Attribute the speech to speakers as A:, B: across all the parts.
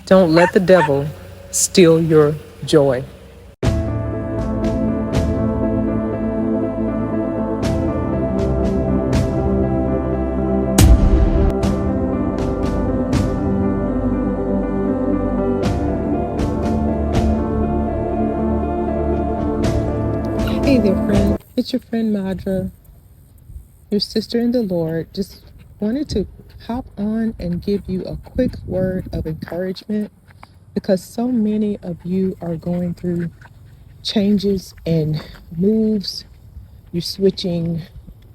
A: Don't let the devil steal your joy. Hey there, friend. It's your friend Madra, your sister in the Lord. Just wanted to hop on and give you a quick word of encouragement because so many of you are going through changes and moves. You're switching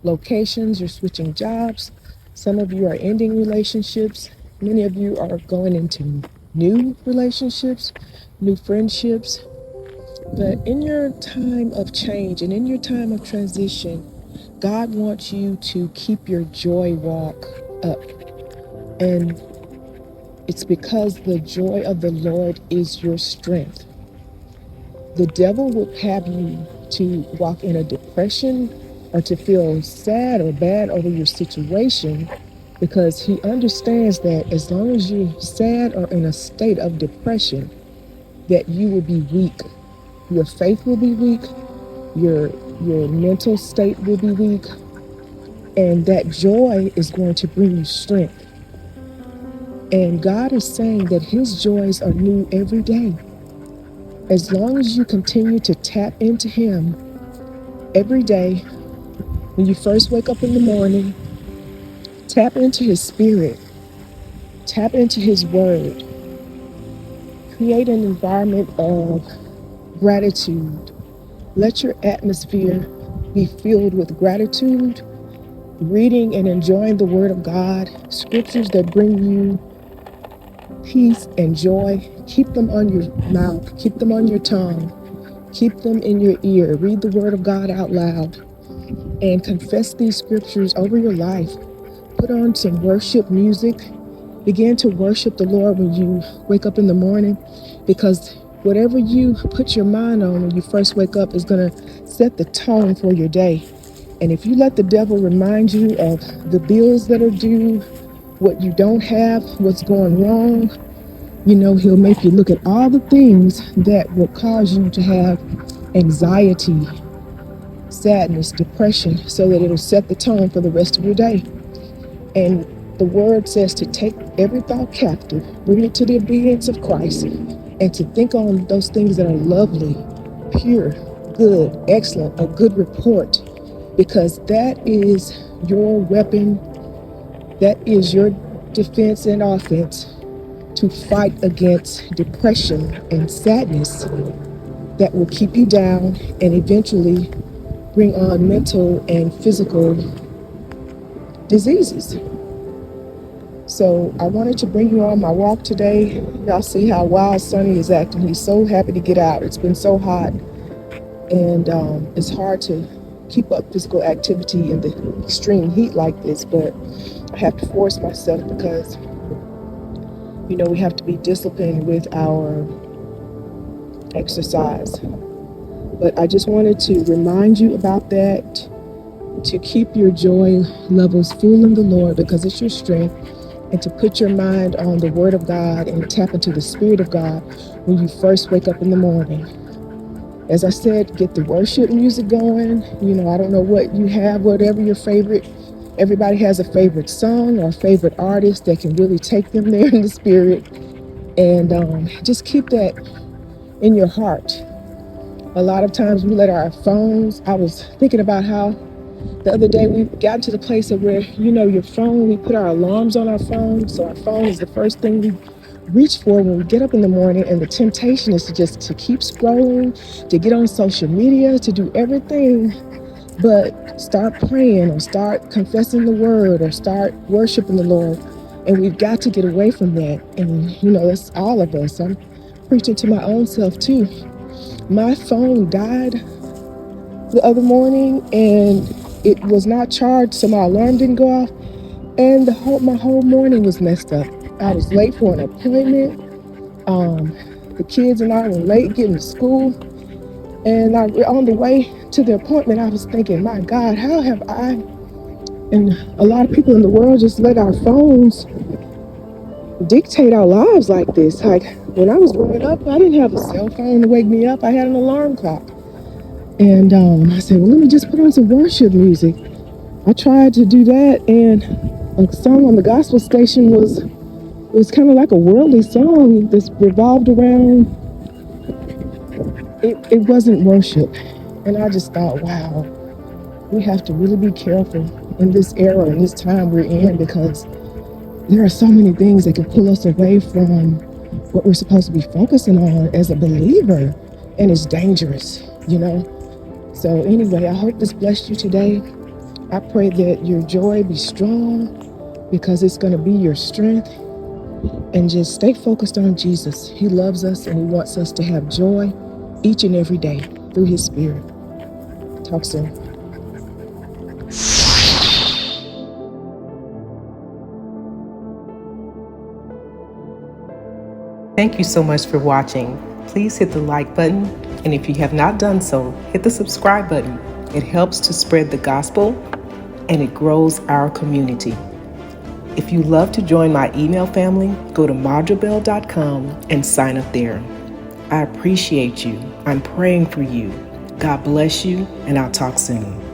A: locations, you're switching jobs. Some of you are ending relationships. Many of you are going into new relationships, new friendships. But in your time of change and in your time of transition, God wants you to keep your joy walk up. And it's because the joy of the Lord is your strength. The devil will have you to walk in a depression or to feel sad or bad over your situation because he understands that as long as you're sad or in a state of depression, that you will be weak. Your faith will be weak, your mental state will be weak, and that joy is going to bring you strength. And God is saying that his joys are new every day. As long as you continue to tap into him every day, when you first wake up in the morning, tap into his spirit, tap into his word, create an environment of gratitude. Let your atmosphere be filled with gratitude, reading and enjoying the word of God, scriptures that bring you peace and joy. Keep them on your mouth, keep them on your tongue, keep them in your ear. Read the word of God out loud and confess these scriptures over your life. Put on some worship music. Begin to worship the Lord when you wake up in the morning, because whatever you put your mind on when you first wake up is going to set the tone for your day. And if you let the devil remind you of the bills that are due, what you don't have, what's going wrong, he'll make you look at all the things that will cause you to have anxiety, sadness, depression, so that it'll set the tone for the rest of your day. And the word says to take every thought captive, bring it to the obedience of Christ, and to think on those things that are lovely, pure, good, excellent, a good report, because that is your weapon, that is your defense and offense to fight against depression and sadness that will keep you down and eventually bring on mental and physical diseases. So I wanted to bring you on my walk today. Y'all see how wild Sonny is acting. He's so happy to get out. It's been so hot, and it's hard to keep up physical activity in the extreme heat like this, but I have to force myself because we have to be disciplined with our exercise. But I just wanted to remind you about that, to keep your joy levels full in the Lord because it's your strength, and to put your mind on the Word of God and tap into the Spirit of God when you first wake up in the morning. As I said, get the worship music going. I don't know what you have, whatever your favorite. Everybody has a favorite song or a favorite artist that can really take them there in the spirit. And just keep that in your heart. A lot of times we let our phones, I was thinking about how the other day we got to the place of where, your phone, we put our alarms on our phone. So our phone is the first thing we reach for when we get up in the morning. And the temptation is to keep scrolling, to get on social media, to do everything but start praying or start confessing the word or start worshiping the Lord. And we've got to get away from that. And, that's all of us. I'm preaching to my own self too. My phone died the other morning and it was not charged, so my alarm didn't go off, and my whole morning was messed up. I was late for an appointment. The kids and I were late getting to school, and on the way to the appointment, I was thinking, my God, how have I and a lot of people in the world just let our phones dictate our lives like this. Like when I was growing up, I didn't have a cell phone to wake me up. I had an alarm clock. And I said, well, let me just put on some worship music. I tried to do that, and a song on the gospel station was kind of like a worldly song that revolved around, it wasn't worship. And I just thought, wow, we have to really be careful in this era, in this time we're in, because there are so many things that can pull us away from what we're supposed to be focusing on as a believer, and it's dangerous, you know? So anyway, I hope this blessed you today. I pray that your joy be strong, because it's going to be your strength. And just stay focused on Jesus. He loves us and he wants us to have joy each and every day through his Spirit. Talk soon. Thank you so much for watching. Please hit the like button, and if you have not done so, hit the subscribe button. It helps to spread the gospel and it grows our community. If you love to join my email family, go to madrabel.com and sign up there. I appreciate you. I'm praying for you. God bless you, and I'll talk soon.